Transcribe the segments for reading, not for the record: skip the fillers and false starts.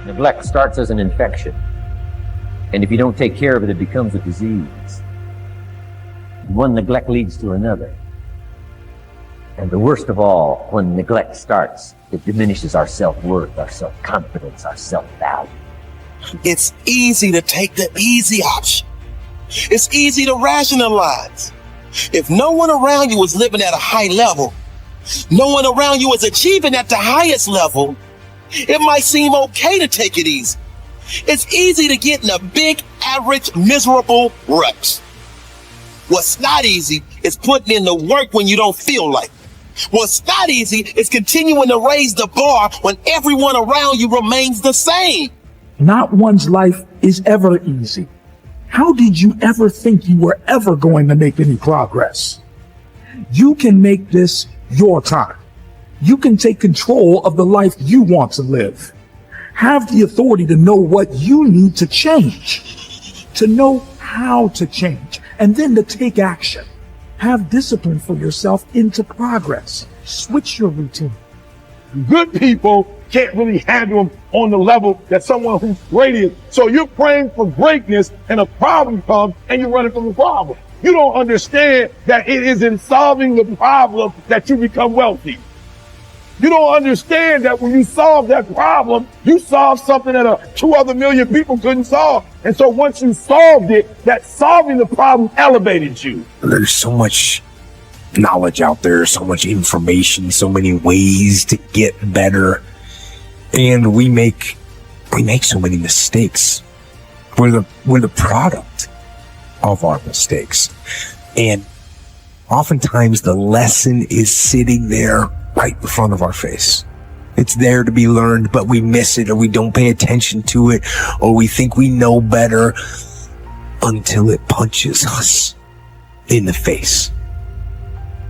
Neglect starts as an infection, and if you don't take care of it, it becomes a disease. One neglect leads to another. And the worst of all, when neglect starts, it diminishes our self-worth, our self-confidence, our self-value. It's easy to take the easy option. It's easy to rationalize. If no one around you is living at a high level, no one around you is achieving at the highest level, it might seem okay to take it easy. It's easy to get in a big, average, miserable rut. What's not easy is putting in the work when you don't feel like it. What's not easy is continuing to raise the bar when everyone around you remains the same. Not one's life is ever easy. How did you ever think you were ever going to make any progress? You can make this your time. You can take control of the life you want to live. Have the authority to know what you need to change, to know how to change, and then to take action. Have discipline for yourself into progress. Switch your routine. Good people can't really handle them on the level that someone who's great is. So you're praying for greatness and a problem comes and you're running from the problem. You don't understand that it is in solving the problem that you become wealthy. You don't understand that when you solve that problem, you solve something that 2 other million people couldn't solve. And so once you solved it, that solving the problem elevated you. There's so much knowledge out there, so much information, so many ways to get better. And we make so many mistakes. We're the product of our mistakes. And oftentimes the lesson is sitting there right in front of our face. It's there to be learned, but we miss it, or we don't pay attention to it, or we think we know better until it punches us in the face.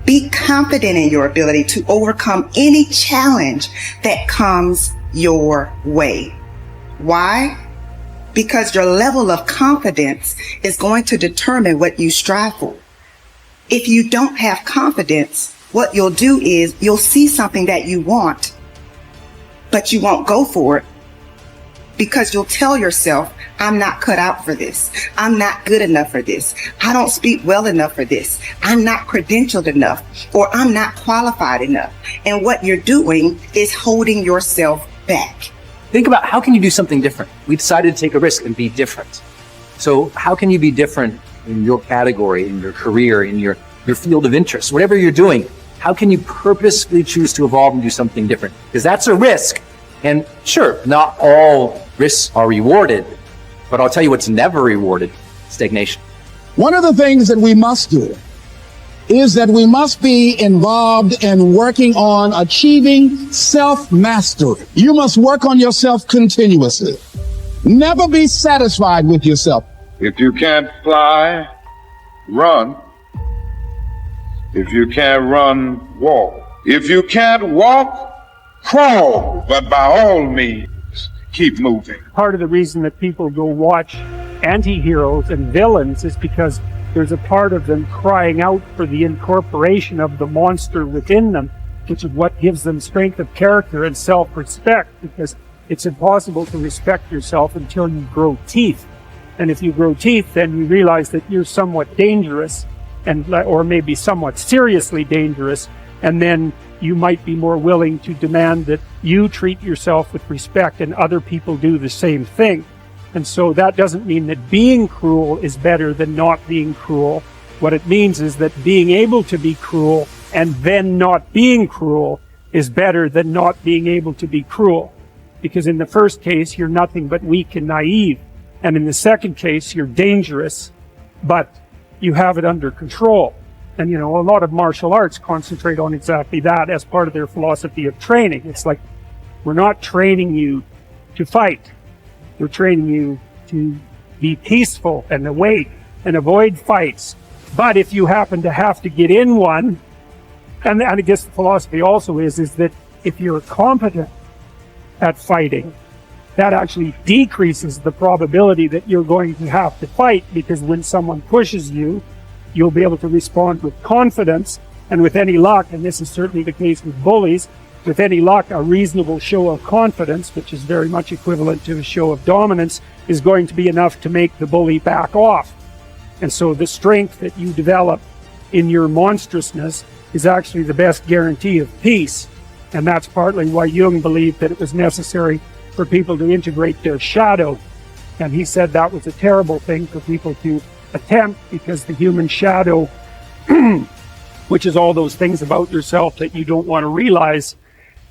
Be confident in your ability to overcome any challenge that comes your way. Why? Because your level of confidence is going to determine what you strive for. If you don't have confidence, what you'll do is you'll see something that you want, but you won't go for it because you'll tell yourself, I'm not cut out for this. I'm not good enough for this. I don't speak well enough for this. I'm not credentialed enough, or I'm not qualified enough. And what you're doing is holding yourself back. Think about, how can you do something different? We decided to take a risk and be different. So how can you be different in your category, in your career, in your field of interest, whatever you're doing? How can you purposefully choose to evolve and do something different? Because that's a risk. And sure, not all risks are rewarded, but I'll tell you what's never rewarded: stagnation. One of the things that we must do is that we must be involved in working on achieving self-mastery. You must work on yourself continuously. Never be satisfied with yourself. If you can't fly, run. If you can't run, walk. If you can't walk, crawl. But by all means, keep moving. Part of the reason that people go watch anti-heroes and villains is because there's a part of them crying out for the incorporation of the monster within them, which is what gives them strength of character and self-respect, because it's impossible to respect yourself until you grow teeth. And if you grow teeth, then you realize that you're somewhat dangerous, or maybe somewhat seriously dangerous, and then you might be more willing to demand that you treat yourself with respect and other people do the same thing. And so that doesn't mean that being cruel is better than not being cruel. What it means is that being able to be cruel and then not being cruel is better than not being able to be cruel. Because in the first case, you're nothing but weak and naive. And in the second case, you're dangerous, but you have it under control. And, a lot of martial arts concentrate on exactly that as part of their philosophy of training. It's like, we're not training you to fight. We're training you to be peaceful and awake and avoid fights. But if you happen to have to get in one, and I guess the philosophy also is that if you're competent at fighting, that actually decreases the probability that you're going to have to fight, because when someone pushes you, you'll be able to respond with confidence and with any luck, and this is certainly the case with bullies, with any luck, a reasonable show of confidence, which is very much equivalent to a show of dominance, is going to be enough to make the bully back off. And so the strength that you develop in your monstrousness is actually the best guarantee of peace. And that's partly why Jung believed that it was necessary for people to integrate their shadow. And he said that was a terrible thing for people to attempt, because the human shadow, which is all those things about yourself that you don't want to realize,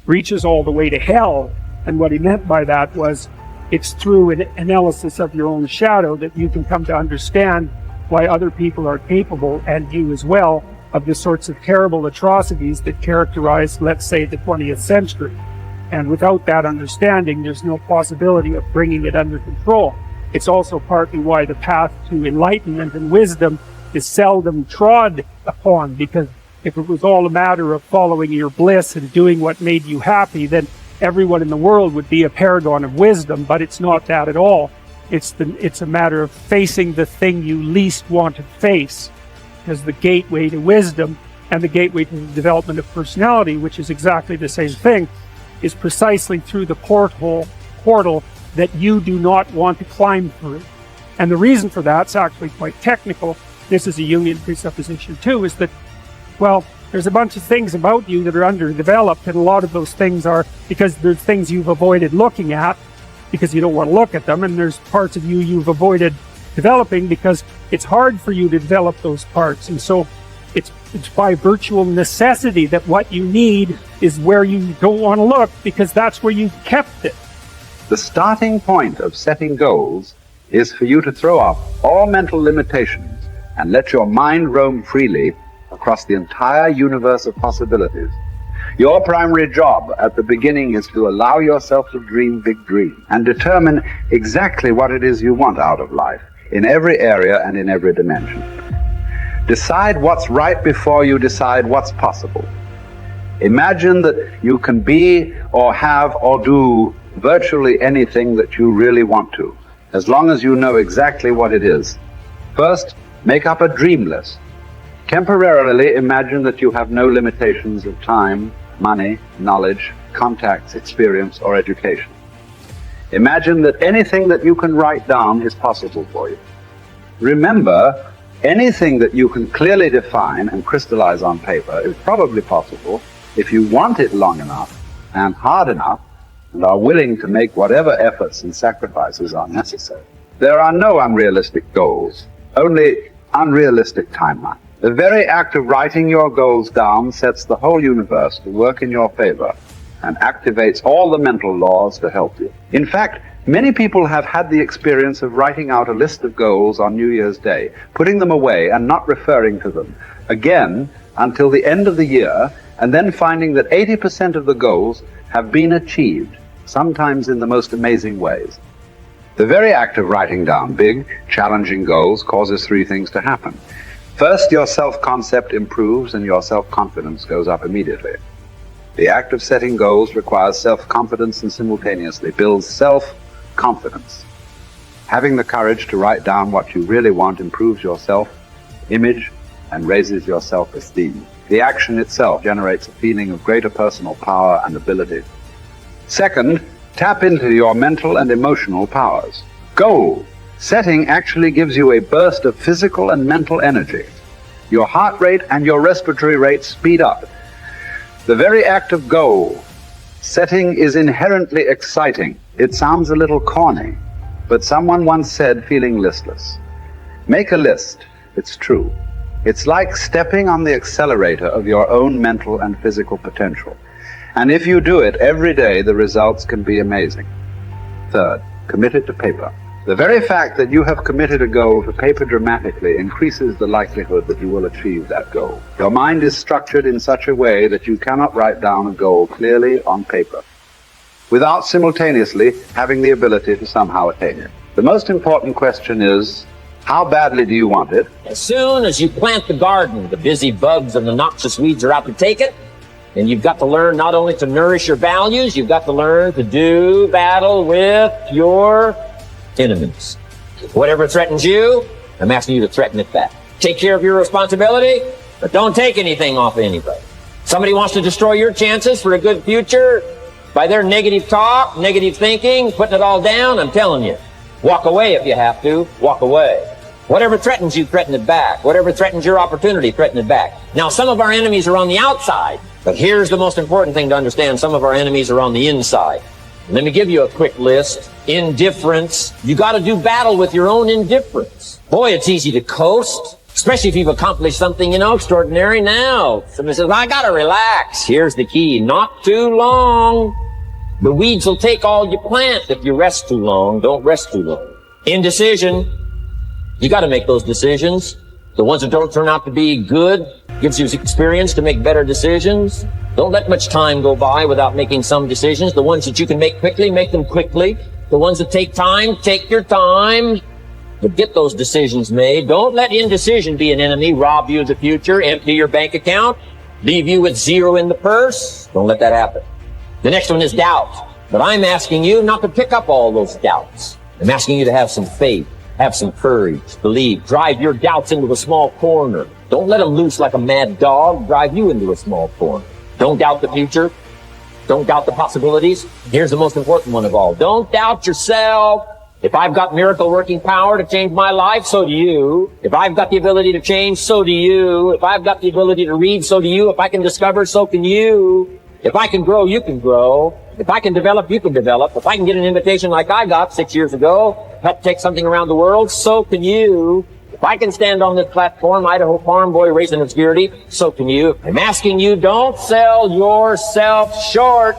reaches all the way to hell. And what he meant by that was, it's through an analysis of your own shadow that you can come to understand why other people are capable, and you as well, of the sorts of terrible atrocities that characterize, let's say, the 20th century. And without that understanding, there's no possibility of bringing it under control. It's also partly why the path to enlightenment and wisdom is seldom trod upon, because if it was all a matter of following your bliss and doing what made you happy, then everyone in the world would be a paragon of wisdom. But it's not that at all. It's a matter of facing the thing you least want to face, as the gateway to wisdom and the gateway to the development of personality, which is exactly the same thing, is precisely through the portal that you do not want to climb through. And the reason for that's actually quite technical. This is a Jungian presupposition too, is that, well, there's a bunch of things about you that are underdeveloped, and a lot of those things are because there's things you've avoided looking at because you don't want to look at them, and there's parts of you you've avoided developing because it's hard for you to develop those parts. And so it's by virtual necessity that what you need is where you don't want to look, because that's where you've kept it. The starting point of setting goals is for you to throw off all mental limitations and let your mind roam freely across the entire universe of possibilities. Your primary job at the beginning is to allow yourself to dream big dreams and determine exactly what it is you want out of life, in every area and in every dimension. Decide what's right before you decide what's possible. Imagine that you can be or have or do virtually anything that you really want to, as long as you know exactly what it is. First, make up a dream list. Temporarily imagine that you have no limitations of time, money, knowledge, contacts, experience, or education. Imagine that anything that you can write down is possible for you. Remember, anything that you can clearly define and crystallize on paper is probably possible if you want it long enough and hard enough and are willing to make whatever efforts and sacrifices are necessary. There are no unrealistic goals, only unrealistic timelines. The very act of writing your goals down sets the whole universe to work in your favor and activates all the mental laws to help you. In fact, many people have had the experience of writing out a list of goals on New Year's Day, putting them away and not referring to them again until the end of the year, and then finding that 80% of the goals have been achieved, sometimes in the most amazing ways. The very act of writing down big, challenging goals causes three things to happen. First, your self-concept improves and your self-confidence goes up immediately. The act of setting goals requires self-confidence and simultaneously builds self-confidence. Having the courage to write down what you really want improves your self-image and raises your self-esteem. The action itself generates a feeling of greater personal power and ability. Second, tap into your mental and emotional powers. Goal setting actually gives you a burst of physical and mental energy. Your heart rate and your respiratory rate speed up. The very act of goal setting is inherently exciting. It sounds a little corny, but someone once said, feeling listless. Make a list. It's true. It's like stepping on the accelerator of your own mental and physical potential. And if you do it every day, the results can be amazing. Third, commit it to paper. The very fact that you have committed a goal to paper dramatically increases the likelihood that you will achieve that goal. Your mind is structured in such a way that you cannot write down a goal clearly on paper without simultaneously having the ability to somehow attain it. The most important question is, how badly do you want it? As soon as you plant the garden, the busy bugs and the noxious weeds are out to take it. And you've got to learn not only to nourish your values, you've got to learn to do battle with your enemies. Whatever threatens you, I'm asking you to threaten it back. Take care of your responsibility, but don't take anything off of anybody. Somebody wants to destroy your chances for a good future by their negative talk, negative thinking, putting it all down. I'm telling you, walk away if you have to. Walk away. Whatever threatens you, threaten it back. Whatever threatens your opportunity, threaten it back. Now, some of our enemies are on the outside, but here's the most important thing to understand. Some of our enemies are on the inside. Let me give you a quick list. Indifference. You got to do battle with your own indifference. Boy, it's easy to coast, especially if you've accomplished something, extraordinary. Now, somebody says, I got to relax. Here's the key. Not too long. The weeds will take all you plant. If you rest too long, don't rest too long. Indecision. You got to make those decisions. The ones that don't turn out to be good gives you experience to make better decisions. Don't let much time go by without making some decisions. The ones that you can make quickly, make them quickly. The ones that take time, take your time. But get those decisions made. Don't let indecision be an enemy, rob you of the future, empty your bank account, leave you with zero in the purse. Don't let that happen. The next one is doubt. But I'm asking you not to pick up all those doubts. I'm asking you to have some faith. Have some courage, believe, drive your doubts into a small corner. Don't let them loose like a mad dog, drive you into a small corner. Don't doubt the future. Don't doubt the possibilities. Here's the most important one of all. Don't doubt yourself. If I've got miracle working power to change my life, so do you. If I've got the ability to change, so do you. If I've got the ability to read, so do you. If I can discover, so can you. If I can grow, you can grow. If I can develop, you can develop. If I can get an invitation like I got 6 years ago, help take something around the world, so can you. If I can stand on this platform, Idaho farm boy raising obscurity, so can you. I'm asking you, don't sell yourself short.